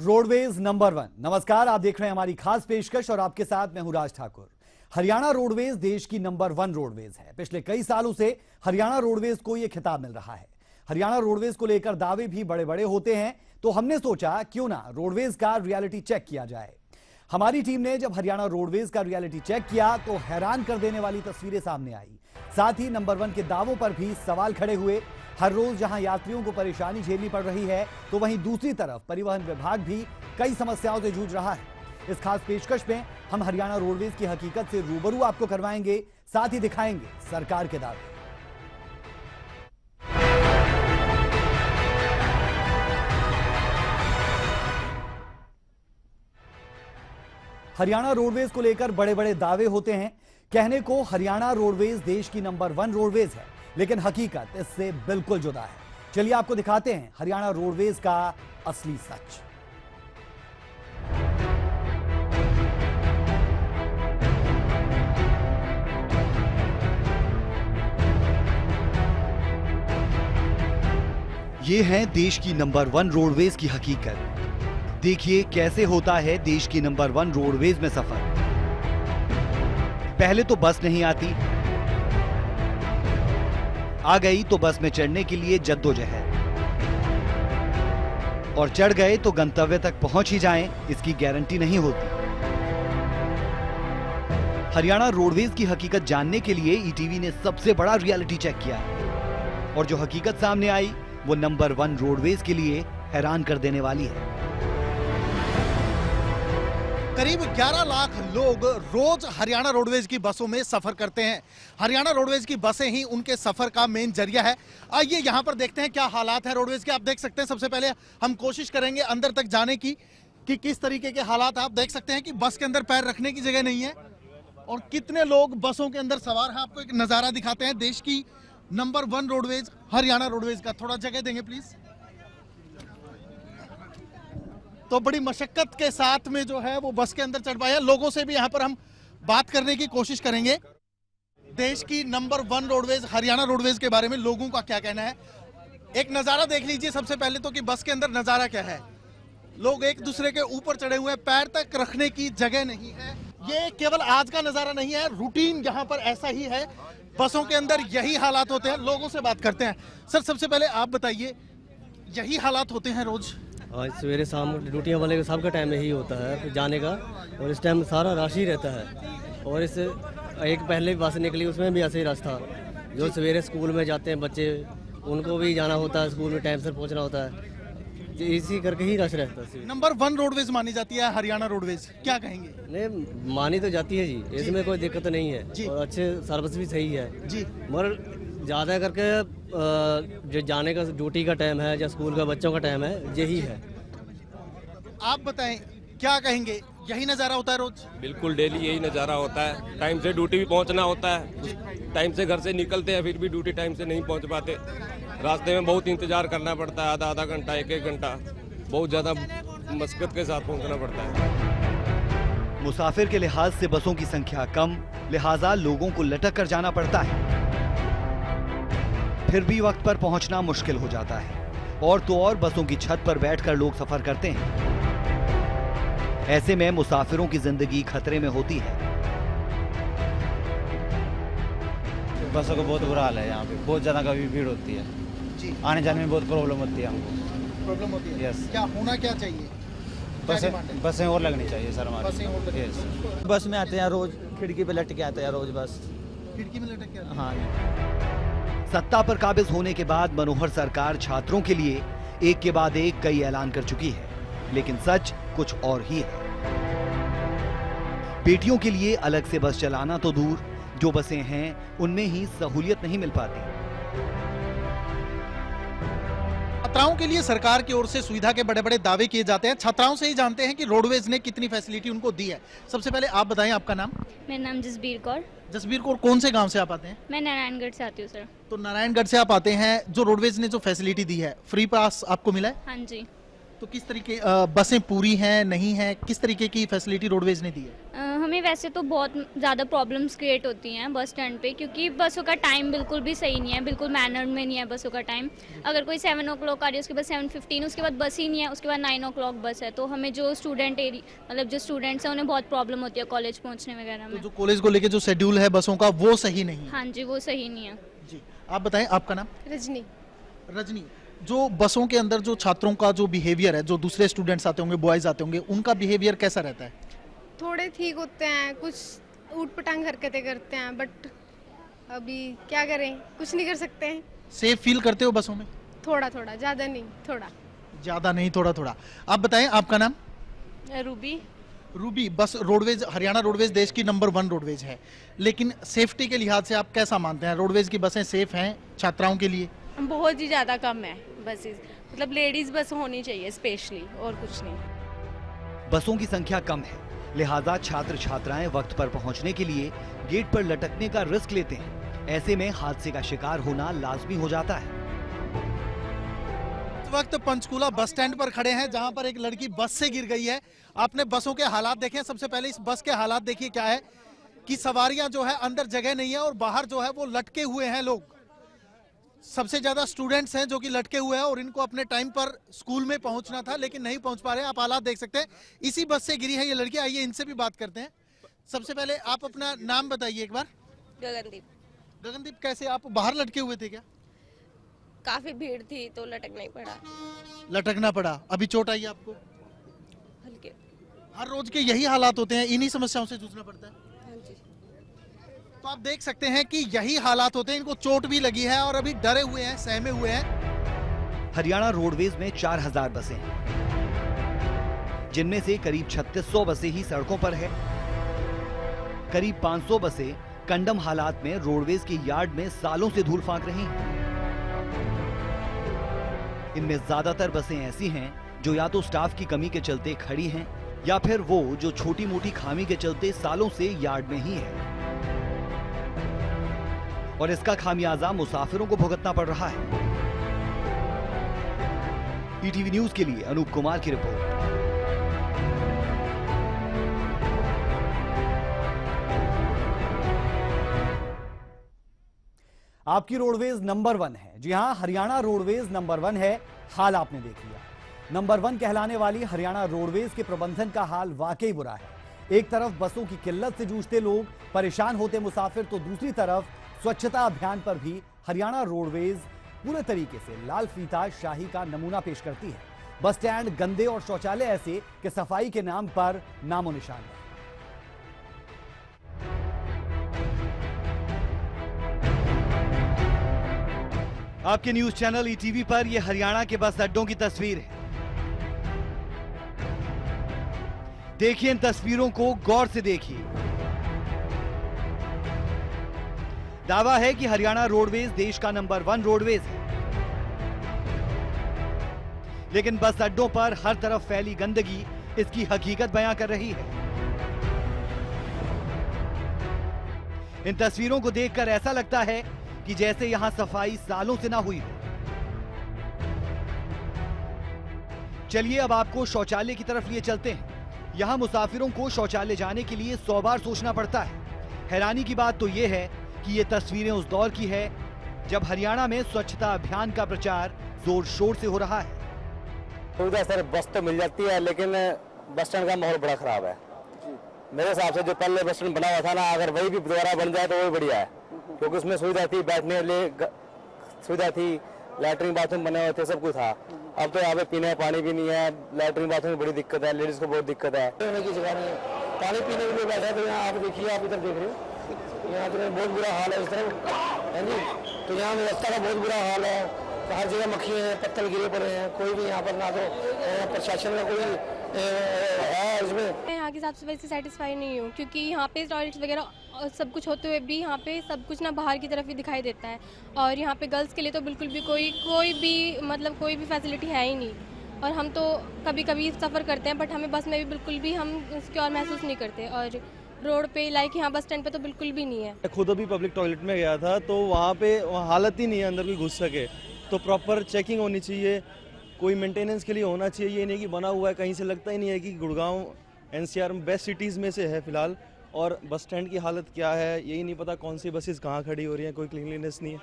Roadways number 1। नमस्कार, आप देख रहे हैं हमारी खास पेशकश और आपके साथ मैं हूं राज ठाकुर। हरियाणा रोडवेज देश की नंबर 1 रोडवेज है। पिछले कई सालों से हरियाणा रोडवेज को यह खिताब मिल रहा है। हरियाणा रोडवेज को लेकर दावे भी बड़े बड़े होते हैं, तो हमने सोचा क्यों ना रोडवेज का रियलिटी चेक किया जाए। हमारी टीम ने जब हरियाणा रोडवेज का रियलिटी चेक किया तो हैरान कर देने वाली तस्वीरें सामने आई। साथ ही नंबर 1 के दावों पर भी सवाल खड़े हुए। हर रोज जहां यात्रियों को परेशानी झेलनी पड़ रही है, तो वहीं दूसरी तरफ परिवहन विभाग भी कई समस्याओं से जूझ रहा है। इस खास पेशकश में हम हरियाणा रोडवेज की हकीकत से रूबरू आपको करवाएंगे, साथ ही दिखाएंगे सरकार के दावे। हरियाणा रोडवेज को लेकर बड़े बड़े दावे होते हैं। कहने को हरियाणा रोडवेज देश की नंबर 1 रोडवेज है, लेकिन हकीकत इससे बिल्कुल जुदा है। चलिए आपको दिखाते हैं हरियाणा रोडवेज का असली सच। ये है देश की नंबर 1 रोडवेज की हकीकत। देखिए कैसे होता है देश की नंबर 1 रोडवेज में सफर। पहले तो बस नहीं आती, आ गई तो बस में चढ़ने के लिए जद्दोजहद, और चढ़ गए तो गंतव्य तक पहुंच ही जाएं, इसकी गारंटी नहीं होती। हरियाणा रोडवेज की हकीकत जानने के लिए ईटीवी ने सबसे बड़ा रियलिटी चेक किया, और जो हकीकत सामने आई वो नंबर 1 रोडवेज के लिए हैरान कर देने वाली है। करीब 11 लाख लोग रोज हरियाणा रोडवेज की बसों में सफर करते हैं। हरियाणा रोडवेज की बसें ही उनके सफर का मेन जरिया है। आइए यहाँ पर देखते हैं क्या हालात है रोडवेज के। आप देख सकते हैं, सबसे पहले हम कोशिश करेंगे अंदर तक जाने की कि किस तरीके के हालात। आप देख सकते हैं कि बस के अंदर पैर रखने की जगह नहीं है और कितने लोग बसों के अंदर सवार हैं। आपको एक नजारा दिखाते हैं देश की नंबर 1 रोडवेज हरियाणा रोडवेज का। थोड़ा जगह देंगे प्लीज। तो बड़ी मशक्कत के साथ में जो है वो बस के अंदर चढ़ पाया। लोगों से भी यहाँ पर हम बात करने की कोशिश करेंगे। देश की नंबर 1 रोडवेज हरियाणा रोडवेज के बारे में लोगों का क्या कहना है। एक नजारा देख लीजिए सबसे पहले तो कि बस के अंदर नजारा क्या है। लोग एक दूसरे के ऊपर चढ़े हुए हैं, पैर तक रखने की जगह नहीं है। ये केवल आज का नजारा नहीं है, रूटीन यहाँ पर ऐसा ही है। बसों के अंदर यही हालात होते हैं। लोगों से बात करते हैं। सर सबसे पहले आप बताइए, यही हालात होते हैं रोज? आज सवेरे शाम ड्यूटियाँ वाले का सबका टाइम यही होता है जाने का, और इस टाइम सारा रश ही रहता है। और इस एक पहले बस निकली उसमें भी ऐसे ही रश था। जो सवेरे स्कूल में जाते हैं बच्चे, उनको भी जाना होता है, स्कूल में टाइम से पहुंचना होता है। इसी करके ही रश रहता है। नंबर 1 रोडवेज मानी जाती है हरियाणा रोडवेज, क्या कहेंगे? नहीं, मानी तो जाती है जी, इसमें कोई दिक्कत नहीं है और अच्छे सर्विस भी सही है जी। मगर ज़्यादा करके जो जाने का ड्यूटी का टाइम है या स्कूल का बच्चों का टाइम है, यही है। आप बताएं क्या कहेंगे, यही नज़ारा होता है रोज? बिल्कुल, डेली यही नज़ारा होता है। टाइम से ड्यूटी भी पहुंचना होता है, टाइम से घर से निकलते हैं, फिर भी ड्यूटी टाइम से नहीं पहुंच पाते। रास्ते में बहुत इंतजार करना पड़ता है, आधा घंटा 1 घंटा, बहुत ज़्यादा मशक्कत के साथ पहुँचना पड़ता है। मुसाफिर के लिहाज से बसों की संख्या कम, लिहाजा लोगों को लटक कर जाना पड़ता है। फिर भी वक्त पर पहुंचना मुश्किल हो जाता है, और तो और बसों की छत पर बैठकर लोग सफर करते हैं। ऐसे में मुसाफिरों की जिंदगी खतरे में होती है। बसों का बहुत बुरा हाल है यहाँ पे, बहुत ज्यादा कभी भीड़ होती है जी। आने जाने में बहुत प्रॉब्लम होती है हमको। प्रॉब्लम होती है? यस। क्या होना क्या चाहिए? बसें और लगनी चाहिए सर हमारी। बसें और लगनी चाहिए। बस में आते हैं रोज, खिड़की पे लटके आते हैं रोज बस। खिड़की में लटक के? हाँ। सत्ता पर काबिज होने के बाद मनोहर सरकार छात्रों के लिए एक के बाद एक कई ऐलान कर चुकी है, लेकिन सच कुछ और ही है। बेटियों के लिए अलग से बस चलाना तो दूर, जो बसें हैं उनमें ही सहूलियत नहीं मिल पाती। छात्राओं के लिए सरकार की ओर से सुविधा के बड़े बड़े दावे किए जाते हैं। छात्राओं से ही जानते हैं कि रोडवेज ने कितनी फैसिलिटी उनको दी है। सबसे पहले आप बताएं आपका नाम? मेरा नाम जसबीर कौर। जसबीर कौर, कौन से गांव से आप आते हैं? मैं नारायणगढ़ से आती हूँ सर। तो नारायणगढ़ से आप आते हैं। जो रोडवेज ने जो फैसिलिटी दी है, फ्री पास आपको मिला है? हाँ जी। तो किस तरीके बसें पूरी हैं नहीं हैं, किस तरीके की फैसिलिटी रोडवेज ने दी है? हम हमें वैसे तो बहुत ज़्यादा प्रॉब्लम्स क्रिएट होती हैं बस स्टैंड पे, क्योंकि बसों का टाइम बिल्कुल भी सही नहीं है, बिल्कुल मैनर्ड में नहीं है बसों का टाइम। अगर कोई 7 o'clock आ रही है, उसके बाद 7:15, उसके बाद बस ही नहीं है, उसके बाद 9 o'clock बस है। तो हमें जो मतलब जो स्टूडेंट्स हैं उन्हें बहुत प्रॉब्लम होती है कॉलेज पहुँचने वगैरह तो में। जो कॉलेज को लेके जो शेड्यूल है बसों का वो सही नहीं है। हाँ जी, वो सही नहीं है। जी, आप बताएं आपका नाम? रजनी। रजनी, जो बसों के अंदर जो छात्रों का जो बिहेवियर है, जो दूसरे स्टूडेंट्स आते होंगे, बॉयज आते होंगे, उनका बिहेवियर कैसा रहता है? थोड़े ठीक होते हैं, कुछ ऊट पटांग हरकतें करते हैं, बट अभी क्या करें, कुछ नहीं कर सकते हैं। सेफ फील करते हो बसों में? थोड़ा थोड़ा, ज़्यादा नहीं, थोड़ा। ज्यादा नहीं, थोड़ा थोड़ा। आप बताएं आपका नाम? रूबी। रूबी, बस रोडवेज, हरियाणा रोडवेज देश की नंबर 1 रोडवेज है, लेकिन सेफ्टी के लिहाज से आप कैसा मानते हैं? रोडवेज की बसें सेफ हैं छात्राओं के लिए? बहुत ही ज़्यादा कम है बसेस, मतलब लेडीज़ बस होनी चाहिए स्पेशली, और कुछ नहीं। बसों की संख्या कम है, लिहाजा छात्र छात्राएं वक्त पर पहुंचने के लिए गेट पर लटकने का रिस्क लेते हैं। ऐसे में हादसे का शिकार होना लाजमी हो जाता है। इस वक्त पंचकूला बस स्टैंड पर खड़े हैं, जहां पर एक लड़की बस से गिर गई है। आपने बसों के हालात देखे। सबसे पहले इस बस के हालात देखिए क्या है कि सवारियां जो है अंदर जगह नहीं है और बाहर जो है वो लटके हुए हैं लोग। सबसे ज्यादा स्टूडेंट्स हैं जो कि लटके हुए हैं और इनको अपने टाइम पर स्कूल में पहुंचना था लेकिन नहीं पहुंच पा रहे। आप हालात देख सकते हैं। इसी बस से गिरी है ये लड़की। आइए इनसे भी बात करते हैं। सबसे पहले आप अपना नाम बताइए एक बार। गगनदीप। गगनदीप, कैसे आप बाहर लटके हुए थे क्या? काफ़ी भीड़ थी तो लटकना ही पड़ा, लटकना पड़ा। अभी चोट आई आपको? हल्के। हर रोज के यही हालात होते हैं, इन्हीं समस्याओं से जूझना पड़ता है। हाँ जी। तो आप देख सकते हैं कि यही हालात होते हैं। इनको चोट भी लगी है और अभी डरे हुए हैं, सहमे हुए हैं। हरियाणा रोडवेज में 4000 बसें हैं, जिनमें से करीब 3600 बसें ही सड़कों पर है। करीब 500 बसें कंडम हालात में रोडवेज के यार्ड में सालों से धूल फांक रही हैं। इनमें ज्यादातर बसें ऐसी हैं जो या तो स्टाफ की कमी के चलते खड़ी हैं या फिर वो जो छोटी मोटी खामी के चलते सालों से यार्ड में ही है, और इसका खामियाजा मुसाफिरों को भुगतना पड़ रहा है। ईटीवी न्यूज के लिए अनूप कुमार की रिपोर्ट। आपकी रोडवेज नंबर 1 है। जी हां, हरियाणा रोडवेज नंबर 1 है। हाल आपने देख लिया। नंबर 1 कहलाने वाली हरियाणा रोडवेज के प्रबंधन का हाल वाकई बुरा है। एक तरफ बसों की किल्लत से जूझते लोग, परेशान होते मुसाफिर, तो दूसरी तरफ स्वच्छता अभियान पर भी हरियाणा रोडवेज पूरे तरीके से लाल फीता शाही का नमूना पेश करती है। बस स्टैंड गंदे और शौचालय ऐसे कि सफाई के नाम पर नामो निशान है। आपके न्यूज चैनल ईटीवी पर यह हरियाणा के बस अड्डों की तस्वीर है। देखिए इन तस्वीरों को गौर से देखिए। दावा है कि हरियाणा रोडवेज देश का नंबर 1 रोडवेज है, लेकिन बस अड्डों पर हर तरफ फैली गंदगी इसकी हकीकत बयां कर रही है। इन तस्वीरों को देखकर ऐसा लगता है कि जैसे यहां सफाई सालों से ना हुई हो। चलिए अब आपको शौचालय की तरफ लिए चलते हैं। यहां मुसाफिरों को शौचालय जाने के लिए 100 बार सोचना पड़ता है। हैरानी की बात तो यह है कि ये तस्वीरें उस दौर की है जब हरियाणा में स्वच्छता अभियान का प्रचार जोर शोर से हो रहा है। सुविधा सर बस तो मिल जाती है, लेकिन बस स्टैंड का माहौल बड़ा खराब है। मेरे हिसाब से जो पहले बस स्टैंड बना हुआ था ना, अगर वही भी दोबारा बन जाए तो वही बढ़िया है, क्योंकि उसमें सुविधा थी, बैठने के लिए सुविधा थी, लैट्रिन बाथरूम बने हुए थे, सब कुछ था। अब तो यहाँ पे पीने पानी भी नहीं है, लैट्रिन बाथरूम में बड़ी दिक्कत है, लेडीज को बहुत दिक्कत है। पीने की जगह नहीं है, पानी पीने के लिए बैठा है तो यहाँ आप देखिए, आप इधर देख रहे हो, यहाँ तो बहुत बुरा हाल है इस तरफ, है जी। तो यहाँ व्यवस्था का बहुत बुरा हाल है, हर जगह मक्खियाँ हैं, पत्थर गिरे पड़े हैं, कोई भी यहाँ पर ना तो प्रशासन का कोई है इसमें। मैं यहाँ की साफ सफाई से सेटिस्फाई नहीं हूँ, क्योंकि यहाँ पे टॉयलेट्स वगैरह सब कुछ होते हुए भी यहाँ पे सब कुछ ना बाहर की तरफ ही दिखाई देता है, और यहाँ पे गर्ल्स के लिए तो बिल्कुल भी कोई भी फैसिलिटी है ही नहीं। और हम तो कभी कभी सफ़र करते हैं, बट हमें बस में भी बिल्कुल भी हम सिक्योर महसूस नहीं करते, और रोड पे लाइक यहाँ बस स्टैंड पे तो बिल्कुल भी नहीं है। खुद अभी पब्लिक टॉयलेट में गया था तो वहाँ पे हालत ही नहीं है अंदर कोई घुस सके, तो प्रॉपर चेकिंग होनी चाहिए, कोई मेंटेनेंस के लिए होना चाहिए। ये नहीं कि बना हुआ है, कहीं से लगता ही नहीं है कि गुड़गांव एनसीआर में बेस्ट सिटीज़ में से है फिलहाल, और बस स्टैंड की हालत क्या है यही नहीं पता, कौन सी बसेस कहाँ खड़ी हो रही हैं, कोई क्लीनलीनेस नहीं है,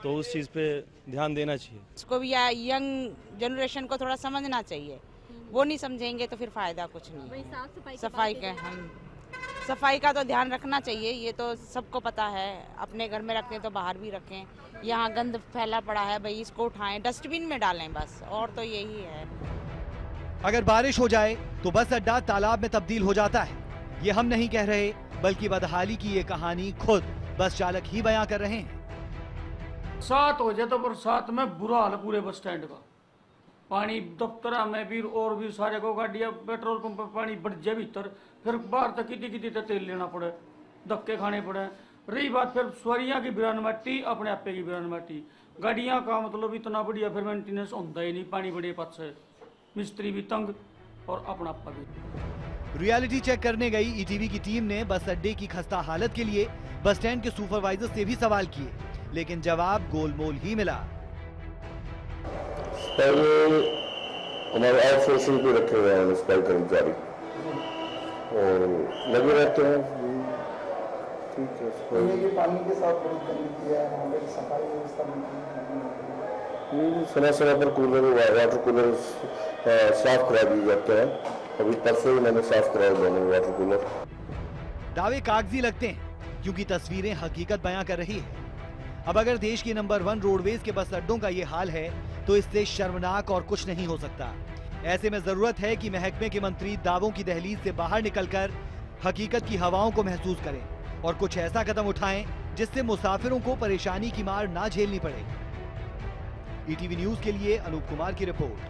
तो उस चीज़ पे ध्यान देना चाहिए। इसको भी यंग जनरेशन को थोड़ा समझना चाहिए, वो नहीं समझेंगे तो फिर फायदा कुछ नहीं। सफाई का तो ध्यान रखना चाहिए, ये तो सबको पता है, अपने घर में रखते हैं तो बाहर भी रखें। यहाँ गंद फैला पड़ा है भाई, इसको उठाएं, डस्टबिन में डालें बस, और तो यही है। अगर बारिश हो जाए तो बस अड्डा तालाब में तब्दील हो जाता है। ये हम नहीं कह रहे, बल्कि बदहाली की ये कहानी खुद बस चालक ही बयां कर रहे हैं। 7 हो जाए तो बरसात में बुरा हाल पूरे बस स्टैंड का, पानी दफ्तर में भी और भी सारे को गाड़ियाँ पेट्रोल पंप पर पानी बढ़ जाए भीतर, फिर बाहर तक कितनी तेल लेना पड़े, धक्के खाने पड़े। रही बात फिर सवारियाँ की बिरान माटी, अपने आपे की बिरान माटी, गाड़ियाँ का मतलब इतना बढ़िया फिर मेंटेनेंस होता ही नहीं, पानी बड़े पास से मिस्त्री भी तंग और अपना आपा भी। रियलिटी चेक करने गई ईटीवी की टीम ने बस अड्डे की खस्ता हालत के लिए बस स्टैंड के सुपरवाइजर से भी सवाल किए, लेकिन जवाब गोलमोल ही मिला। हमारे आउटसोर्सिंग पे रखे हुए हैं सफाई कर्मचारी और लगे रहते हैं। ठीक है, पानी के साथ सफाई समय समय पर कूलर, वाटर कूलर साफ करा दिए जाते हैं। अभी परसों ही मैंने साफ कराया दोनों वाटर कूलर। दावे कागजी लगते हैं क्योंकि तस्वीरें हकीकत बयां कर रही है। अब अगर देश की नंबर 1 रोडवेज के बस अड्डों का ये हाल है तो इससे शर्मनाक और कुछ नहीं हो सकता। ऐसे में जरूरत है कि महकमे के मंत्री दावों की दहलीज से बाहर निकलकर हकीकत की हवाओं को महसूस करें और कुछ ऐसा कदम उठाएं जिससे मुसाफिरों को परेशानी की मार ना झेलनी पड़े। ईटीवी न्यूज के लिए अनूप कुमार की रिपोर्ट।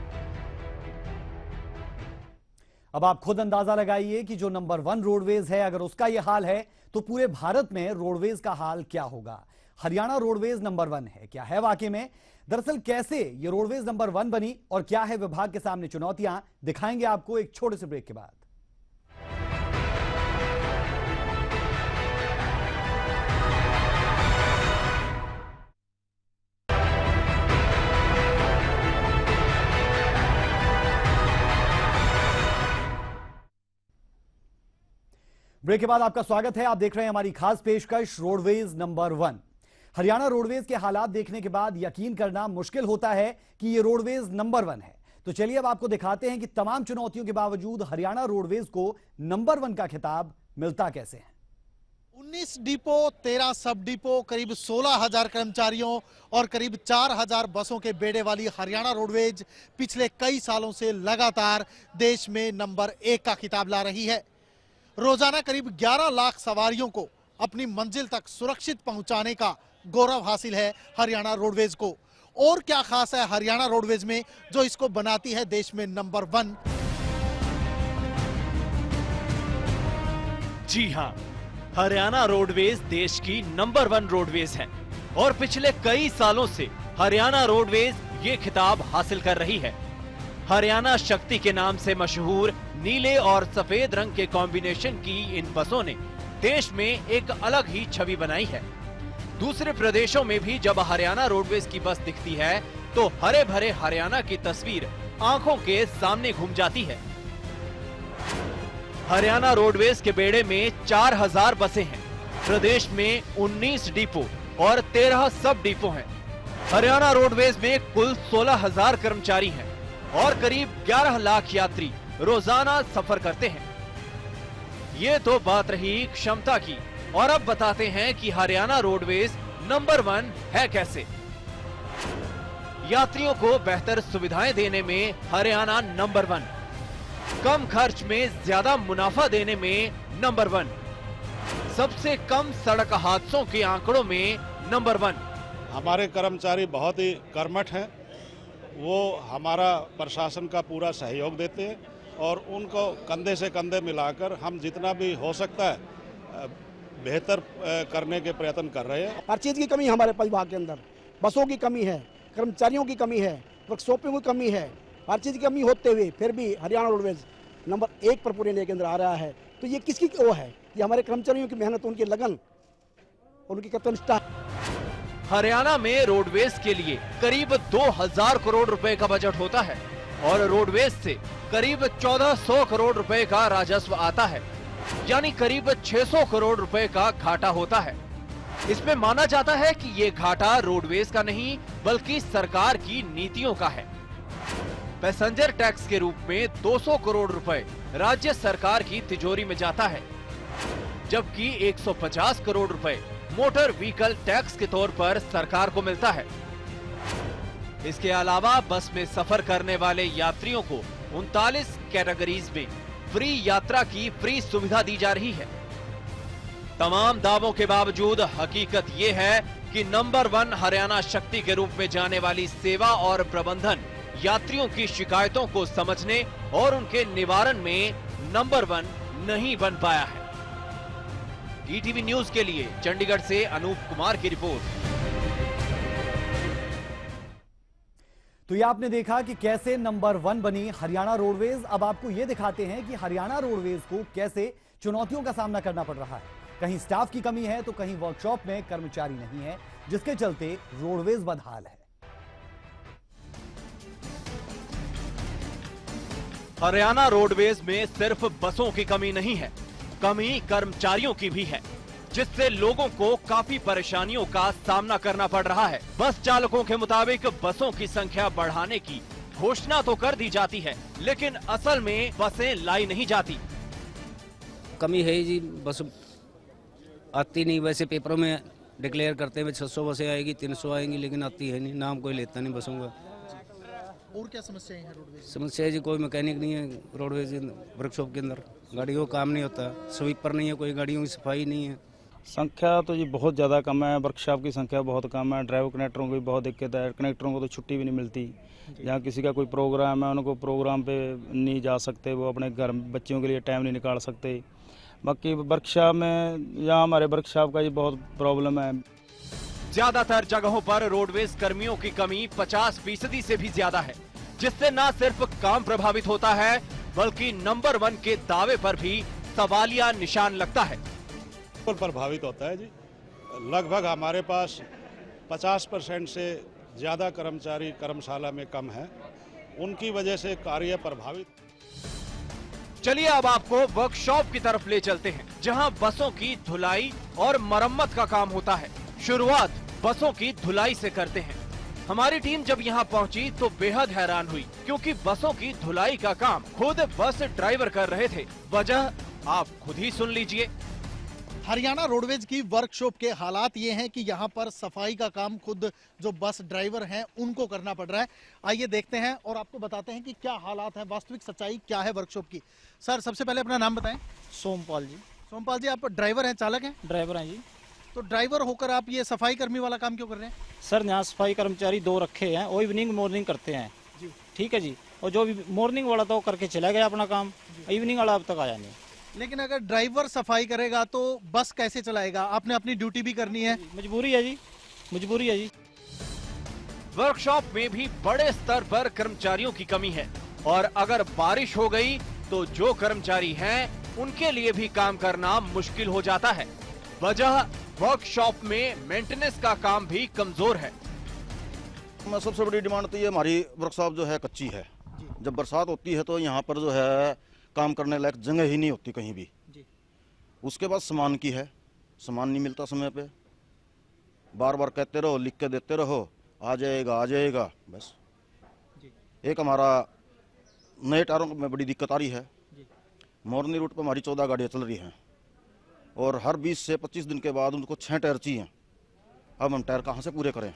अब आप खुद अंदाजा लगाइए कि जो नंबर 1 रोडवेज है, अगर उसका यह हाल है तो पूरे भारत में रोडवेज का हाल क्या होगा। हरियाणा रोडवेज नंबर 1 है, क्या है वाकई में? दरअसल कैसे ये रोडवेज नंबर 1 बनी और क्या है विभाग के सामने चुनौतियां, दिखाएंगे आपको एक छोटे से ब्रेक के बाद। ब्रेक के बाद आपका स्वागत है। आप देख रहे हैं हमारी खास पेशकश रोडवेज नंबर 1। हरियाणा रोडवेज के हालात देखने के बाद यकीन करना मुश्किल होता है कि ये रोडवेज नंबर 1 है। तो चलिए अब आपको दिखाते हैं कि तमाम चुनौतियों के बावजूद हरियाणा रोडवेज को नंबर 1 का खिताब मिलता कैसे है। 19 डिपो, 13 सब डिपो, करीब 16,000 कर्मचारियों और करीब 4,000 बसों के बेड़े वाली हरियाणा रोडवेज पिछले कई सालों से लगातार देश में नंबर 1 का खिताब ला रही है। रोजाना करीब 11 लाख सवारियों को अपनी मंजिल तक सुरक्षित पहुंचाने का गौरव हासिल है हरियाणा रोडवेज को। और क्या खास है हरियाणा रोडवेज में जो इसको बनाती है देश में नंबर 1? जी हां, हरियाणा रोडवेज देश की नंबर 1 रोडवेज है और पिछले कई सालों से हरियाणा रोडवेज ये खिताब हासिल कर रही है। हरियाणा शक्ति के नाम से मशहूर नीले और सफेद रंग के कॉम्बिनेशन की इन बसों ने देश में एक अलग ही छवि बनाई है। दूसरे प्रदेशों में भी जब हरियाणा रोडवेज की बस दिखती है तो हरे भरे हरियाणा की तस्वीर आंखों के सामने घूम जाती है। हरियाणा रोडवेज के बेड़े में 4,000 बसें हैं। प्रदेश में 19 डिपो और 13 सब डिपो हैं। हरियाणा रोडवेज में कुल 16,000 कर्मचारी हैं और करीब 11 लाख यात्री रोजाना सफर करते हैं। ये तो बात रही क्षमता की, और अब बताते हैं कि हरियाणा रोडवेज नंबर 1 है कैसे। यात्रियों को बेहतर सुविधाएं देने में हरियाणा नंबर 1, कम खर्च में ज्यादा मुनाफा देने में नंबर 1, सबसे कम सड़क हादसों के आंकड़ों में नंबर 1। हमारे कर्मचारी बहुत ही कर्मठ हैं, वो हमारा प्रशासन का पूरा सहयोग देते हैं और उनको कंधे से कंधे मिलाकर हम जितना भी हो सकता है बेहतर करने के प्रयत्न कर रहे हैं। हर चीज़ की कमी है हमारे विभाग के अंदर, बसों की कमी है, कर्मचारियों की कमी है, वर्कशॉपों की कमी है, हर चीज़ की कमी होते हुए फिर भी हरियाणा रोडवेज नंबर 1 पर पूरे के अंदर आ रहा है। तो ये किसकी वो है? ये हमारे कर्मचारियों की मेहनत, उनकी लगन, उनकी कर्तव्यनिष्ठा। हरियाणा में रोडवेज के लिए करीब 2,000 करोड़ रुपए का बजट होता है और रोडवेज से करीब 1,400 करोड़ रुपए का राजस्व आता है। यानी करीब 600 करोड़ रुपए का घाटा होता है। इसमें माना जाता है कि ये घाटा रोडवेज का नहीं बल्कि सरकार की नीतियों का है। पैसेंजर टैक्स के रूप में 200 करोड़ रुपए राज्य सरकार की तिजोरी में जाता है, जबकि 150 करोड़ रुपए मोटर व्हीकल टैक्स के तौर पर सरकार को मिलता है। इसके अलावा बस में सफर करने वाले यात्रियों को 39 कैटेगरीज में फ्री यात्रा की फ्री सुविधा दी जा रही है। तमाम दावों के बावजूद हकीकत ये है कि नंबर 1 हरियाणा शक्ति के रूप में जाने वाली सेवा और प्रबंधन यात्रियों की शिकायतों को समझने और उनके निवारण में नंबर 1 नहीं बन पाया है। ईटीवी न्यूज के लिए चंडीगढ़ से अनूप कुमार की रिपोर्ट। तो ये आपने देखा कि कैसे नंबर 1 बनी हरियाणा रोडवेज। अब आपको ये दिखाते हैं कि हरियाणा रोडवेज को कैसे चुनौतियों का सामना करना पड़ रहा है। कहीं स्टाफ की कमी है तो कहीं वर्कशॉप में कर्मचारी नहीं है, जिसके चलते रोडवेज बदहाल है। हरियाणा रोडवेज में सिर्फ बसों की कमी नहीं है, कमी कर्मचारियों की भी है, जिससे लोगों को काफी परेशानियों का सामना करना पड़ रहा है। बस चालकों के मुताबिक बसों की संख्या बढ़ाने की घोषणा तो कर दी जाती है, लेकिन असल में बसें लाई नहीं जाती। कमी है जी, बस आती नहीं। वैसे पेपरों में डिक्लेयर करते हैं 600 बसें आएगी, 300 आएंगी, लेकिन आती है नहीं, नाम कोई लेता नहीं बसों का। और क्या समस्याएं हैं रोडवेज? समस्या है जी, कोई मैकेनिक नहीं है रोडवेज वर्कशॉप के अंदर, गाड़ियों का काम नहीं होता, स्वीपर नहीं है, कोई गाड़ियों की सफाई नहीं है। संख्या तो जी बहुत ज़्यादा कम है, वर्कशॉप की संख्या बहुत कम है, ड्राइवर कनेक्टरों की बहुत दिक्कत है, कनेक्टरों को तो छुट्टी भी नहीं मिलती। जहाँ किसी का कोई प्रोग्राम है उनको प्रोग्राम पे नहीं जा सकते, वो अपने घर बच्चों के लिए टाइम नहीं निकाल सकते। बाकी वर्कशॉप में यहाँ हमारे वर्कशॉप का जी बहुत प्रॉब्लम है। ज्यादातर जगहों पर रोडवेज कर्मियों की कमी 50% से भी ज्यादा है, जिससे न सिर्फ काम प्रभावित होता है बल्कि नंबर 1 के दावे पर भी सवालिया निशान लगता है। प्रभावित होता है जी, लगभग हमारे पास 50% से ज्यादा कर्मचारी कर्मशाला में कम है, उनकी वजह से कार्य प्रभावित। चलिए अब आपको वर्कशॉप की तरफ ले चलते हैं, जहां बसों की धुलाई और मरम्मत का काम होता है। शुरुआत बसों की धुलाई से करते हैं। हमारी टीम जब यहां पहुंची तो बेहद हैरान हुई, क्योंकि बसों की धुलाई का काम खुद बस ड्राइवर कर रहे थे। वजह आप खुद ही सुन लीजिए। हरियाणा रोडवेज की वर्कशॉप के हालात ये हैं कि यहाँ पर सफाई का काम खुद जो बस ड्राइवर हैं उनको करना पड़ रहा है। आइए देखते हैं और आपको बताते हैं कि क्या हालात हैं, वास्तविक सच्चाई क्या है वर्कशॉप की। सर, सबसे पहले अपना नाम बताएं। सोमपाल जी। सोमपाल जी, आप ड्राइवर हैं, चालक हैं? ड्राइवर हैं जी। तो ड्राइवर होकर आप ये सफाई कर्मी वाला काम क्यों कर रहे हैं? सर, यहाँ सफाई कर्मचारी 2 रखे हैं, वो इवनिंग मॉर्निंग करते हैं जी। ठीक है जी, और जो भी मॉर्निंग वाला था वो करके चला गया अपना काम, इवनिंग वाला अब तक आया नहीं। लेकिन अगर ड्राइवर सफाई करेगा तो बस कैसे चलाएगा? आपने अपनी ड्यूटी भी करनी है। मजबूरी है जी, मजबूरी है जी। वर्कशॉप में भी बड़े स्तर पर कर्मचारियों की कमी है, और अगर बारिश हो गई तो जो कर्मचारी हैं उनके लिए भी काम करना मुश्किल हो जाता है। वजह वर्कशॉप में मेंटेनेंस का काम भी कमजोर है। सबसे बड़ी डिमांड तो ये हमारी वर्कशॉप जो है कच्ची है। जब बरसात होती है तो यहाँ पर जो है काम करने लायक जगह ही नहीं होती कहीं भी जी। उसके बाद सामान की है, सामान नहीं मिलता समय पे, बार बार कहते रहो, लिख के देते रहो, आ जाएगा बस जी। एक हमारा नए टायरों में बड़ी दिक्कत आ रही है। मोरनी रूट पर हमारी 14 गाड़ियाँ चल रही हैं और हर 20 से 25 दिन के बाद उनको 6 टायर चाहिए। अब हम टायर कहाँ से पूरे करें?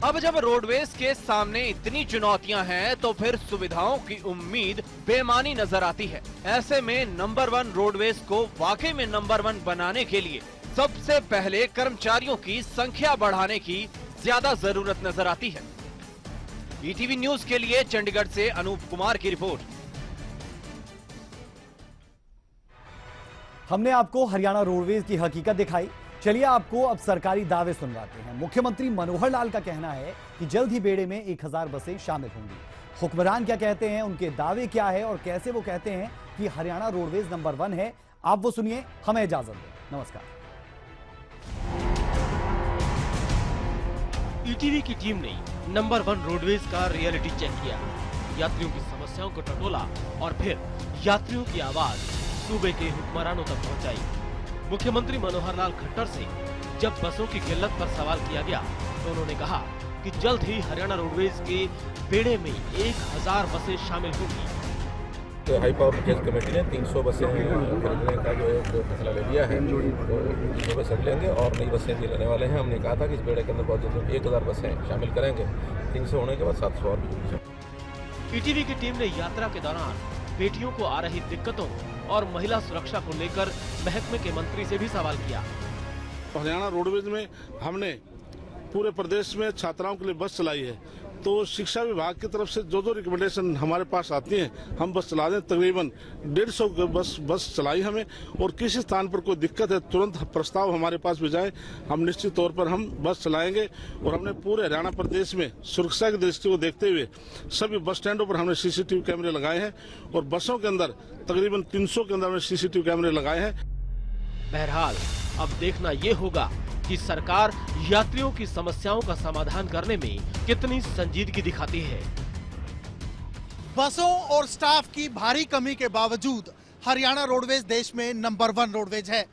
अब जब रोडवेज के सामने इतनी चुनौतियां हैं तो फिर सुविधाओं की उम्मीद बेमानी नजर आती है। ऐसे में नंबर 1 रोडवेज को वाकई में नंबर 1 बनाने के लिए सबसे पहले कर्मचारियों की संख्या बढ़ाने की ज्यादा जरूरत नजर आती है। ईटीवी न्यूज के लिए चंडीगढ़ से अनूप कुमार की रिपोर्ट। हमने आपको हरियाणा रोडवेज की हकीकत दिखाई। चलिए आपको अब सरकारी दावे सुनवाते हैं। मुख्यमंत्री मनोहर लाल का कहना है कि जल्द ही बेड़े में 1000 बसें शामिल होंगी। हुक्मरान क्या कहते हैं, उनके दावे क्या है और कैसे वो कहते हैं कि हरियाणा रोडवेज नंबर 1 है, आप वो सुनिए। हमें इजाजत दें, नमस्कार। ईटीवी की टीम ने नंबर 1 रोडवेज का रियलिटी चेक किया, यात्रियों की समस्याओं को टटोला और फिर यात्रियों की आवाज सूबे के हुक्मरानों तक पहुंचाई। मुख्यमंत्री मनोहर लाल खट्टर से जब बसों की किल्लत पर सवाल किया गया तो उन्होंने कहा कि जल्द ही हरियाणा रोडवेज के बेड़े में 1000 बसें शामिल होंगी। तो हाई पावर परचेज कमेटी ने 300 बसें खरीदने का जो है फैसला ले लिया है, तो 300 बसें लेंगे और नई बसें भी लेने वाले हैं। हमने कहा था कि इस बेड़े के अंदर बहुत जल्द 1000 बसें शामिल करेंगे, 300 होने के बाद 700 और भी। ईटीवी की टीम ने यात्रा के दौरान बेटियों को आ रही दिक्कतों और महिला सुरक्षा को लेकर महकमे के मंत्री से भी सवाल किया। हरियाणा रोडवेज में हमने पूरे प्रदेश में छात्राओं के लिए बस चलाई है, तो शिक्षा विभाग की तरफ से जो रिकमेंडेशन हमारे पास आती हैं हम बस चला दें। तकरीबन 150 बस चलाई हमें, और किसी स्थान पर कोई दिक्कत है तुरंत प्रस्ताव हमारे पास भी जाए, हम निश्चित तौर पर हम बस चलाएंगे। और हमने पूरे हरियाणा प्रदेश में सुरक्षा की दृष्टि को देखते हुए सभी बस स्टैंडों पर हमने CCTV कैमरे लगाए हैं, और बसों के अंदर तकरीबन 300 के अंदर हमने CCTV कैमरे लगाए हैं। बहरहाल अब देखना ये होगा कि सरकार यात्रियों की समस्याओं का समाधान करने में कितनी संजीदगी दिखाती है। बसों और स्टाफ की भारी कमी के बावजूद हरियाणा रोडवेज देश में नंबर 1 रोडवेज है।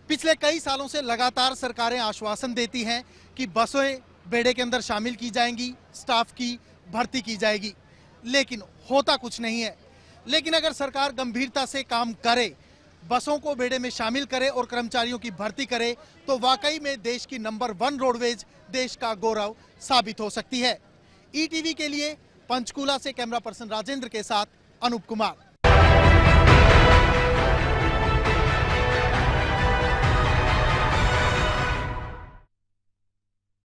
पिछले कई सालों से लगातार सरकारें आश्वासन देती हैं कि बसें बेड़े के अंदर शामिल की जाएंगी, स्टाफ की भर्ती की जाएगी, लेकिन होता कुछ नहीं है। लेकिन अगर सरकार गंभीरता से काम करे, बसों को बेड़े में शामिल करे और कर्मचारियों की भर्ती करे, तो वाकई में देश की नंबर 1 रोडवेज देश का गौरव साबित हो सकती है। ईटीवी के लिए पंचकूला से कैमरा पर्सन राजेंद्र के साथ अनूप कुमार।